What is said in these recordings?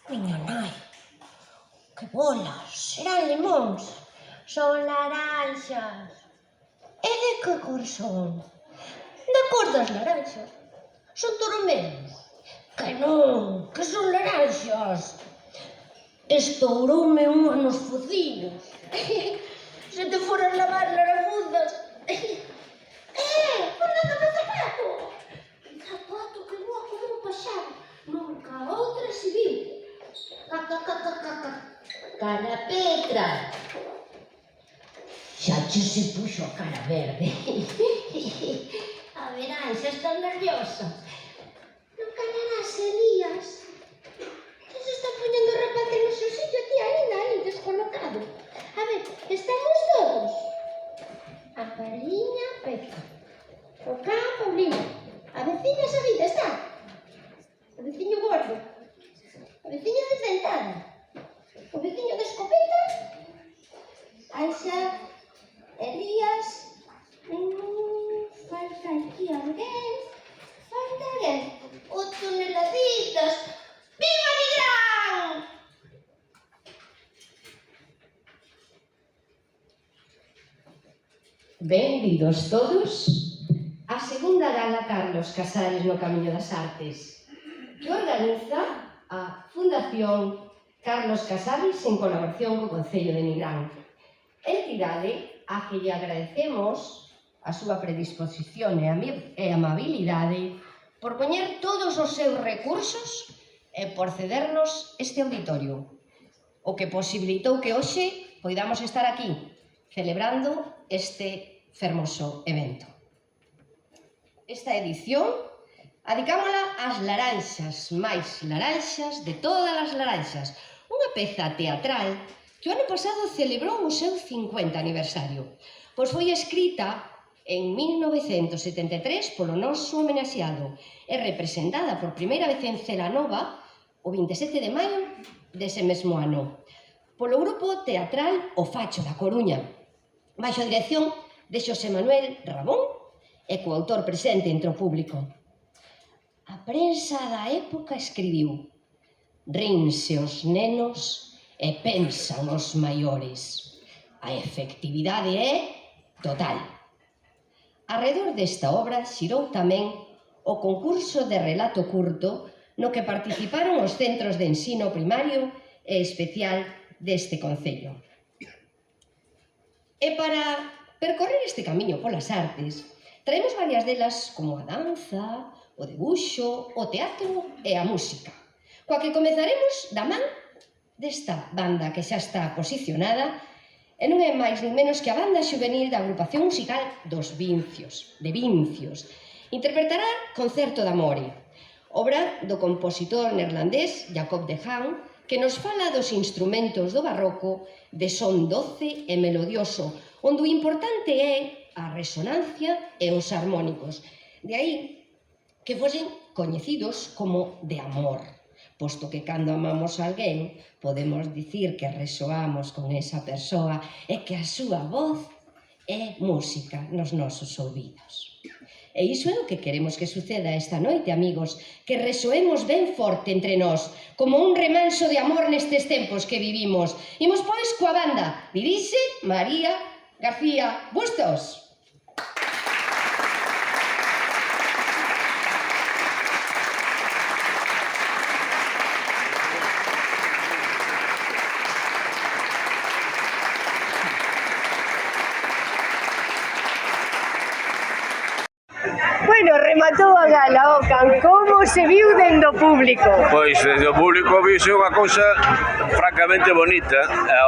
Miña nai, que bolas, serán limóns, son laranxas. E de que cor son? Da cor das laranxas. Son toromelos. Que non, que son laranxas. Estouroume unha nos fociños. Se te foras lavar laramudas. Onde anda o zapato? Un zapato que voa como un paxaro. Nunca outra se viu. Cara Petra. Xa che se puxo a cara verde. A verán, xa estás nerviosa. Non callarás, Elías. Que se está poñendo o rapaz no seu sitio, tía, aí descolocado. A ver, estamos todos. A Parliña Petra. O cá Paulina. A veciña Sabida está. O veciño gordo. A veciña desdentada. O veciño de escopeta. Aixa. Elías. Falta aquí alguén. Falta alguén. O toneladitas. Viva Nigrán! Benvidos todos á segunda gala Carlos Casares no Camiño das Artes, que organiza a Fundación Carlos Casares en colaboración co Concello de Nigrán. Entidade a que lle agradecemos a súa predisposición e amabilidade por poñer todos os seus recursos e por cedernos este auditorio, o que posibilitou que hoxe poidamos estar aquí celebrando este fermoso evento. Esta edición adicámola ás laranxas, máis laranxas de todas as laranxas, unha peza teatral que o ano pasado celebrou o seu 50 aniversario, pois foi escrita en 1973 polo noso homenaxeado e representada por primeira vez en Celanova o 27 de maio dese mesmo ano, polo grupo teatral O Facho da Coruña, baixo a dirección de Xosé Manuel Rabón e coautor presente entre o público. A prensa da época escribiu: "Rinse os nenos e pensan os maiores. A efectividade é total." Arredor desta obra xirou tamén o concurso de relato curto no que participaron os centros de ensino primario e especial deste concello. E para percorrer este camiño polas artes, traemos varias delas como a danza, o debuxo, o teatro e a música, coa que comezaremos da man desta banda que xa está posicionada e non é máis nin menos que a banda xuvenil da agrupación musical dos Vincios, de Vincios. Interpretará Concerto d'Amore, obra do compositor neerlandés Jacob de Haan, que nos fala dos instrumentos do barroco de son doce e melodioso, onde o importante é a resonancia e os armónicos. De aí que fosen coñecidos como de amor, posto que cando amamos a alguén podemos dicir que resoamos con esa persoa e que a súa voz é música nos nosos ouvidos. E iso é o que queremos que suceda esta noite, amigos, que resoemos ben forte entre nós, como un remanso de amor nestes tempos que vivimos. Imos, pois, coa banda. Dirixe María García Bustos. Bueno, rematou a gala, Ocan, como se viu dende o público? Pois, desde o público viuse unha cousa francamente bonita,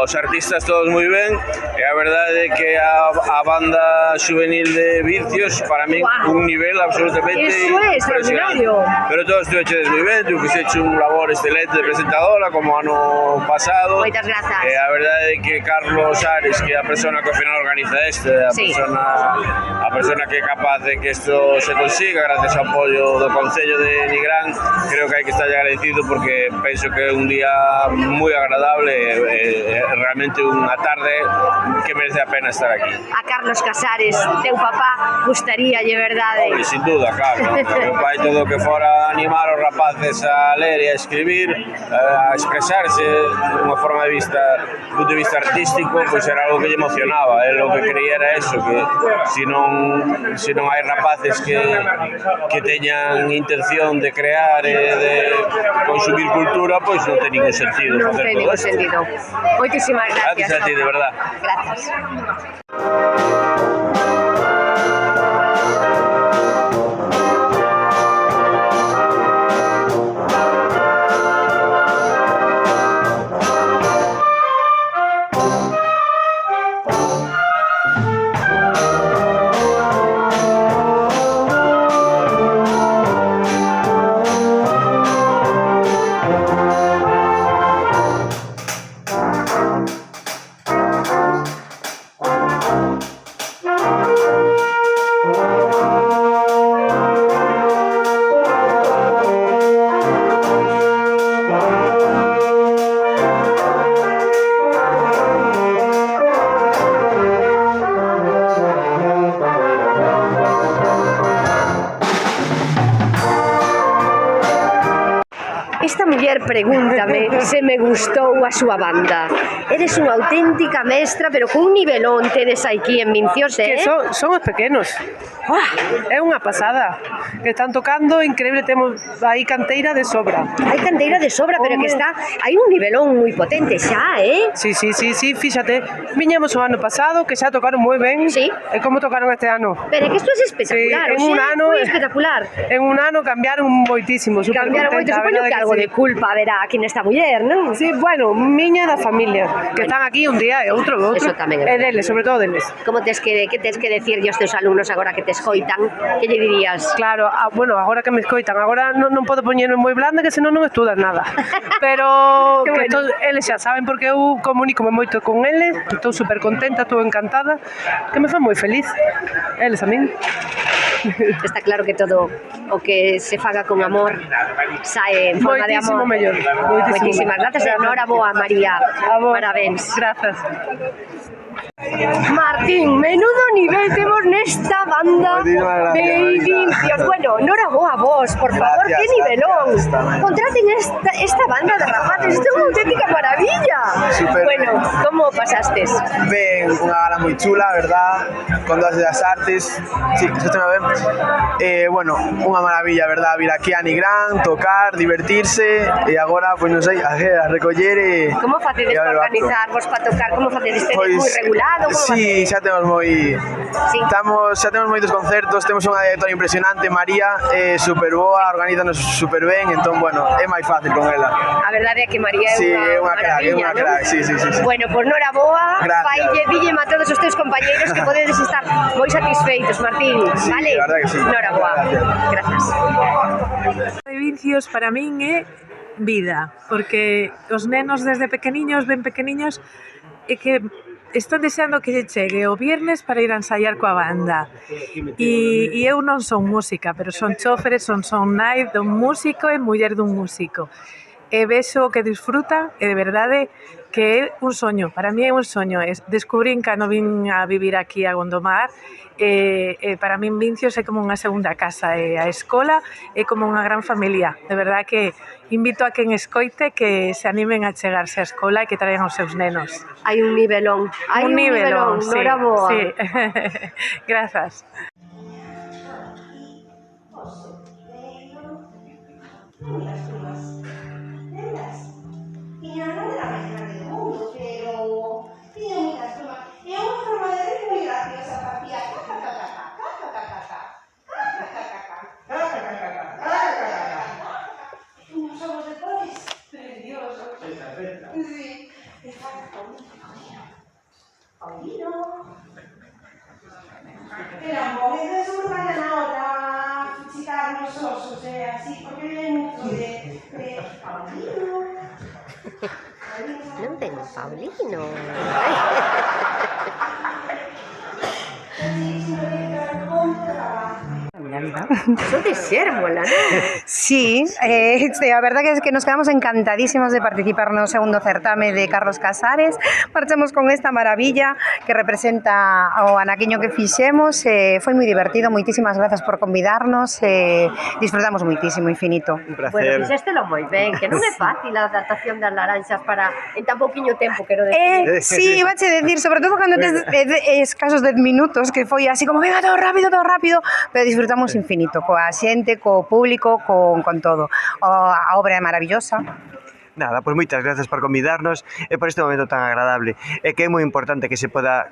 os artistas todos moi ben, e a verdade é que a banda juvenil de Vincios, para min, un nivel absolutamente impresionante. Pero todos estuvechedes moi ben, tu fixeche un labor excelente de presentadora, como ano pasado. Moitas grazas. E a verdade é que Carlos Ares, que é a persona que ao final organiza este, a persona que é capaz de que isto se consiga gracias ao apoio do Concello de Nigrán. Creo que hai que estar agradecido porque penso que é un día moi agradable e realmente unha tarde que merece a pena estar aquí. A Carlos Casares, teu papá, gustaríalle, verdade? Hombre, sin duda, claro. Meu pai todo o que fora animar os rapaces a ler e a escribir, a expresarse de unha forma de vista, do punto de vista artístico, pois era algo que lle emocionaba. El o que creía era eso, que se non hai rapaces que teñan intención de crear e de consumir cultura, pois non ten ningún sentido Non facer ten todo ningún isto. sentido. Moitísimas gracias. Gracias a ti, de verdad. Gracias. Esta muller pregúntame se me gustou a súa banda. Eres unha auténtica mestra, pero cun nivelón tedes aquí en Vincios, Que son os pequenos. É unha pasada. Que están tocando increíble, temos aí canteira de sobra. Hai canteira de sobra, pero que está... Hai un nivelón moi potente xa, Sí, fíxate. Viñamos o ano pasado, que xa tocaron moi ben. Sí. E como tocaron este ano? Pero é que isto é espectacular, Sí, en un ano- foi espectacular. En un ano cambiaron moitísimo, super Cambiaron moito, contenta, a supoño verdade que algo sí. de culpa haberá aquí nesta muller, non? Sí, bueno, miña e da familia, que están aquí un día e outro. Eso tamén é E verdade. deles, sobre todo deles. Que tes que decirlle aos teus alumnos agora que te escoitan? Que lle dirías? Claro, bueno, agora que me escoitan, agora non podo poñerme moi blanda que senón non estudas nada. Pero Que que bueno. eles xa saben porque eu comunícome moito con eles, estou super contenta, estou encantada, que me fan moi feliz. Eles a min. Está claro que todo o que se faga con amor sae en forma de Moitísimo amor. mellor. Moitísimas gracias. Enhoraboa, María. A vos. Parabéns. Grazas. Martín, menudo nivel temos nesta banda Moitísimas de gracias, Vincios. Bueno, noraboa a vos, por favor, Gracias, que nivelón. gracias. Contraten esta banda de rapaces, isto é unha auténtica maravilla. Super Bueno, como pasastes? Ben, unha gala moi chula, verdad? Con das das artes. Sí, se está ben. Bueno, unha maravilla, verdad? Vir aquí a Nigrán, tocar, divertirse e agora, pois non sei, a recoller e... Como facedes e a para ver o acto. organizarvos, para tocar? Como facedes? Tedes Pois, moi regulado? Como sí, facedes? xa temos moi... Sí. Xa temos moitos concertos, temos unha directora impresionante, María, super boa, organizanos super ben, entón, bueno, é máis fácil con ela. A verdade é que María é Sí, é unha unha crack, é unha maravilla, crack, sí. Bueno, pois noraboa, Gracias. dillem a todos os teus compañeiros que podedes estar moi satisfeitos, Martín, Sí, vale? a verdade que sí. Noraboa. Grazas. Vincios para min é vida, porque os nenos desde pequeniños, ben pequeniños, é que están deseando que lle chegue o viernes para ir a ensaiar coa banda. E eu non son música, pero son chofer, son nai dun músico e muller dun músico. E vexo o que disfrutan e de verdade que é un soño, para mí é un soño. Descubrín cando vin a vivir aquí a Gondomar e para min Vincios é como unha segunda casa e a escola é como unha gran familia. De verdade que invito a quen escoite que se animen a chegarse á escola e que traigan os seus nenos. Hai un nivelón, hai un nivelón, sí, noraboa. sí. Grazas. Tiña non era máis grande do mundo, pero tiña muitas plumas. E a unha forma de rir moi graciosa, facía unos ojos de colores preciosos. Sí. Paulino. Era un poquito de su mañana otra chica los osos, así, porque hay mucho de Paulino. Non ten Paulino. Sí, sí, vida. Son de Sérmola, ¿no? Sí, a verdad que es que nos quedamos encantadísimos de participar no segundo certame de Carlos Casares. Marchamos con esta maravilla que representa o anaquiño que fixemos. Foi moi divertido, moitísimas grazas por convidarnos. Disfrutamos moitísimo, infinito. Un Bueno, placer. fixéstelo moi ben, que non é fácil a adaptación das laranxas para en tan poquinho tempo, quero decir. Sí, vache decir, sobre todo cando tes escasos 10 minutos, que foi así como, venga, todo rápido, pero disfrutamos infinito, coa xente, co público, con todo. A obra é maravillosa. Nada, pois moitas grazas por convidarnos e por este momento tan agradable. É que é moi importante que se poda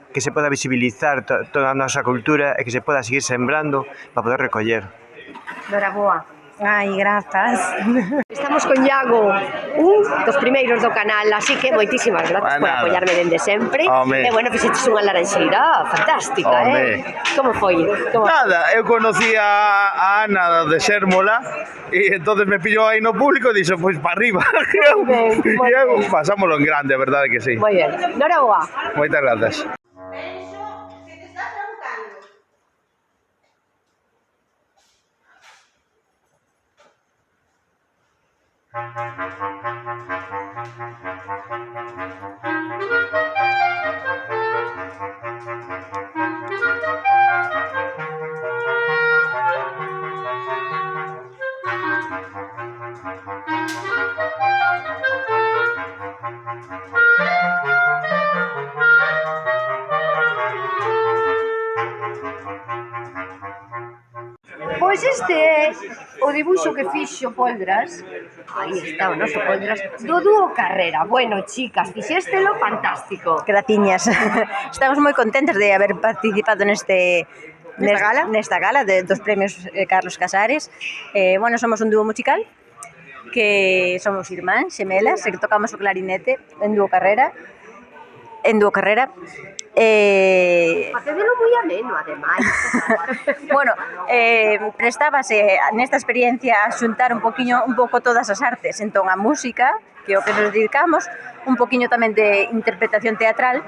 visibilizar toda a nosa cultura e que se poda seguir sembrando para poder recoller. Noraboa. Ai, grazas. Estamos con Iago, un dos primeiros do canal, así que moitísimas grazas por Nada. apoiarme dende sempre. Home. E bueno, fixeches unha laranxeira fantástica, Home. Como foi? Nada, eu conocí a Ana de Sérmola e entonces me pillou aí no público e dixo, pois para arriba. ben, moi E eu ben. pasámoslo en grande, a verdade que sí. Moi ben. Noraboa. Moitas grazas. Penso que te estás trabucando. Pois este é o dibuixo que fixo Poldras. Aí está o noso Poldras do dúo Carrera. Bueno, chicas, fixéstelo fantástico. Graciñas. Estamos moi contentes de haber participado nesta gala dos premios Carlos Casares. Bueno, somos un dúo musical que somos irmáns, xemelas, e que tocamos o clarinete en dúo Carrera. Facedelo moi ameno, ademais. Bueno, prestábase nesta experiencia a xuntar un pouco todas as artes, entón a música, que é o que nos dedicamos, un poquinho tamén de interpretación teatral,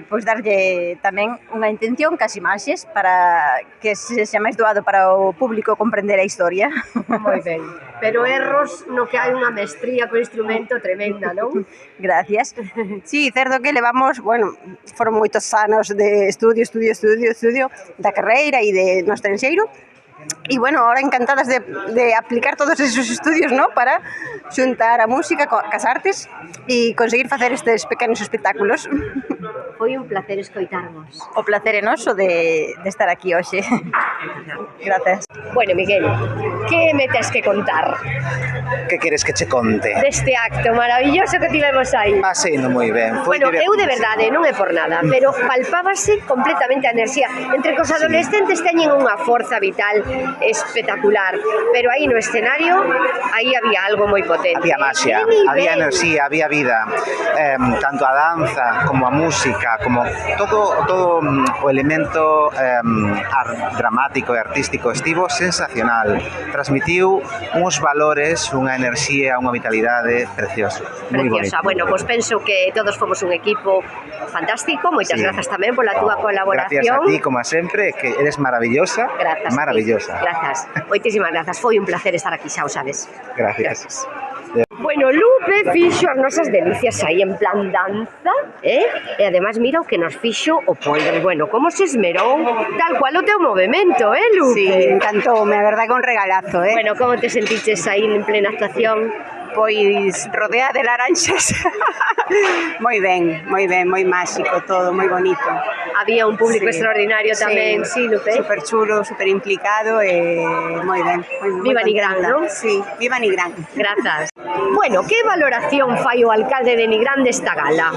pois darlle tamén unha intención cas imaxes para que se xa máis doado para o público comprender a historia. Moi ben. Pero erros no que hai unha mestría co instrumento tremenda, non? Gracias. Sí, certo que levamos, bueno, foron moitos anos de estudio da carreira e no estranxeiro. E bueno, ahora encantadas de aplicar todos esos estudios, ¿no? Para xuntar a música cas artes e conseguir facer estes pequenos espectáculos. Foi un placer escoitarvos. O placer é noso de estar aquí hoxe. Gracias. Bueno, Miguel, que me tes que contar Que queres que che conte? deste acto maravilloso que tivemos aí? Pasei moi ben. Foi Bueno, eu de verdade, non é por nada, pero palpábase completamente a enerxía. Entre que os adolescentes teñen unha forza vital espectacular, pero aí no escenario, aí había algo moi potente. Había maxia, Que nivel! había enerxía, había vida. Tanto a danza, como a música, como todo o elemento dramático e artístico estivo sensacional. Transmitiu uns valores, unha enerxía, unha vitalidade precioso. Moi bonito. Preciosa. Bueno, pois penso que todos fomos un equipo fantástico. Moitas Sí. grazas tamén pola túa colaboración. Gracias a ti, como sempre, que eres maravillosa. Grazas. Maravillosa. Grazas. Moitísimas grazas. Foi un placer estar aquí, xa o sabes. Gracias. Bueno, Lupe fixo as nosas delicias aí en plan danza, E ademais mira o que nos fixo o Poldras. Bueno, como se esmerou, tal cual o teu movimento, Lupe? Sí, encantoume, a verdade que un regalazo, Bueno, como te sentiches aí en plena actuación? Pois rodeada de laranxas. moi ben, moi máxico todo, moi bonito. Había un público Sí. extraordinario tamén, sí, Lupe? Super chulo, super implicado e moi ben. Viva Nigrán, non? Sí, viva Nigrán. Grazas. Bueno, que valoración fai o alcalde de Nigrán desta gala?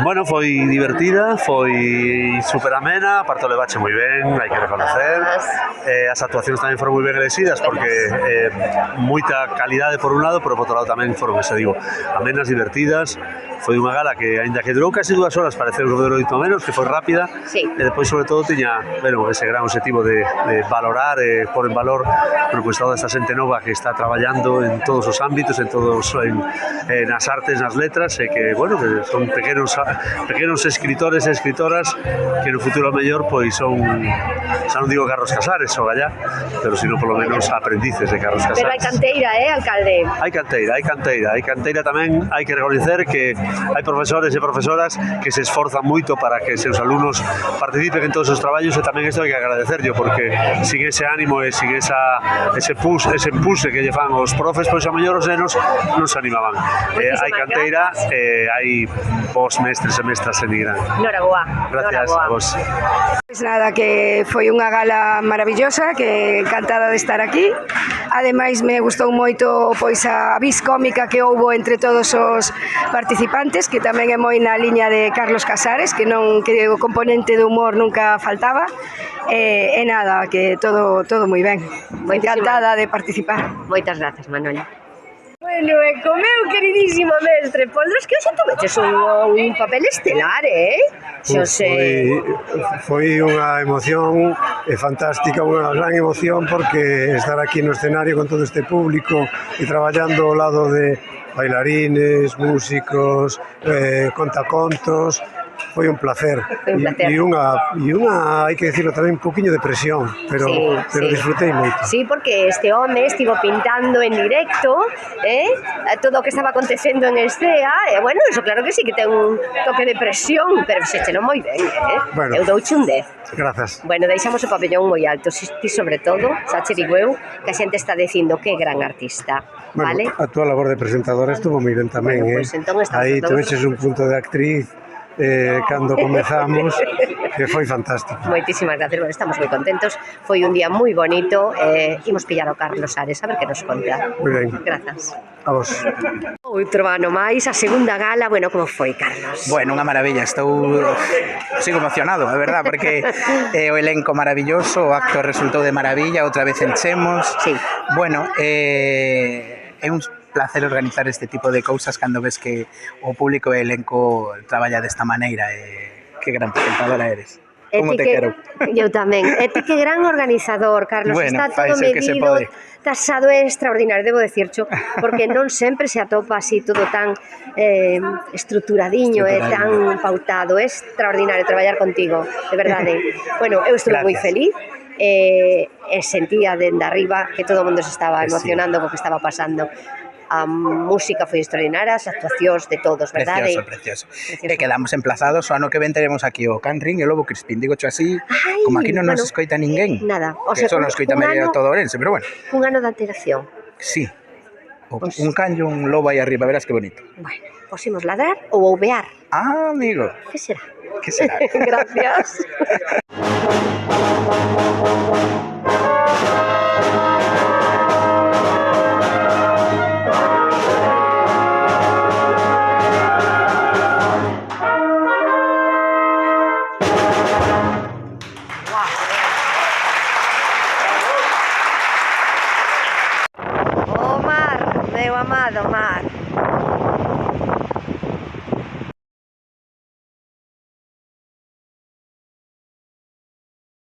Bueno, foi divertida, foi super amena, aparte o levache moi ben, hai que reconocer. As actuacións tamén foron moi ben elexidas porque moita calidade por un lado, pero por outro lado tamén foron, ese digo, amenas, divertidas. Foi unha gala que, aínda que durou casi 2 horas, pareceu que durou moito menos, que foi foi rápida, Sí. e depois sobre todo tiña, bueno, ese gran objetivo de valorar e pôr en valor, bueno, pues, toda esta xente nova que está traballando en todos os ámbitos, en nas artes, nas letras, e que, bueno, que son pequenos escritores e escritoras que no futuro mellor, pois son, xa non digo Carlos Casares ou Gallá, pero sino polo menos aprendices de Carlos Casares. Pero hai canteira, alcalde? Hai canteira tamén, hai que reconocer que hai profesores e profesoras que se esforzan moito para que seus alumnos participen en todos os traballos, e tamén isto hai que agradecerlo, porque sin ese ánimo e sin ese impulse que lle fan os profes, pois a mellor os nenos non se animaban. Hai canteira e hai vos mestres e mestras en Nigrán. Noraboa. Gracias a vos. Pois nada, que foi unha gala maravillosa, que encantada de estar aquí. Ademais, me gustou moito pois a vis cómica que houbo entre todos os participantes, que tamén é moi na liña de Carlos Casares, que o componente de humor nunca faltaba. E nada, que todo moi ben. Encantada de participar. Moitas grazas, Manuel. Bueno, e co meu queridísimo mestre Poldros, que hoxe tuveches un papel estelar, Xosé. Foi unha emoción fantástica, unha gran emoción, porque estar aquí no escenario con todo este público e traballando ao lado de bailarines, músicos, contacontos, foi un placer. E unha, hai que dicirlo tamén, un poquinho de presión, pero disfrutei moito. Sí, porque este home estivo pintando en directo, todo o que estaba acontecendo en escena, e bueno, eso claro que sí que ten un toque de presión, pero se chenou moi ben, Bueno. Eu douche un 10. Grazas. Bueno, deixamos o pabellón moi alto, ti sobre todo, xa che digo eu, que a xente está dicindo que gran artista, vale? Bueno, a túa labor de presentadora estuvo moi ben tamén, Bueno, pues entón estamos Aí todos. tuveches un punto de actriz cando comezamos, que foi fantástico. Moitísimas gracias, bueno, estamos moi contentos. Foi un día moi bonito, imos pillar ao Carlos Ares, a ver que nos conta. Moi ben. Grazas. A vos. Outro ano máis, a segunda gala, bueno, como foi, Carlos? Bueno, unha maravilla, sigo emocionado, a verdad, porque o elenco maravilloso, o acto resultou de maravilla, outra vez enchemos. Sí. Bueno, é un placer organizar este tipo de cousas cando ves que o público e o elenco traballa desta maneira, que gran presentadora eres. Como te quero. Eu tamén. E ti que gran organizador, Carlos. Bueno, está todo fai ser que se medido, pode. tasado, é extraordinario, debo decircho, porque non sempre se atopa así todo tan estruturadiño e tan pautado. É extraordinario traballar contigo, de verdade. Bueno, eu estuve moi feliz. E sentía dende arriba que todo o mundo se estaba emocionando co que estaba pasando. A música foi extraordinaria, as actuacións de todos, verdade? Precioso. E quedamos emplazados, o ano que ven teremos aquí o Can Ring e o Lobo Crispín, digocho así, como aquí non nos escoita ninguén. Nada, o sea, que só nos escoita medio todo Ourense, pero bueno. Un ano de antelación. Sí, un can e un lobo aí arriba, verás que bonito. Bueno, pois imos ladrar ou ouvear. Ah, amigo. Que será? Que será? Gracias. Mar, meu amado mar.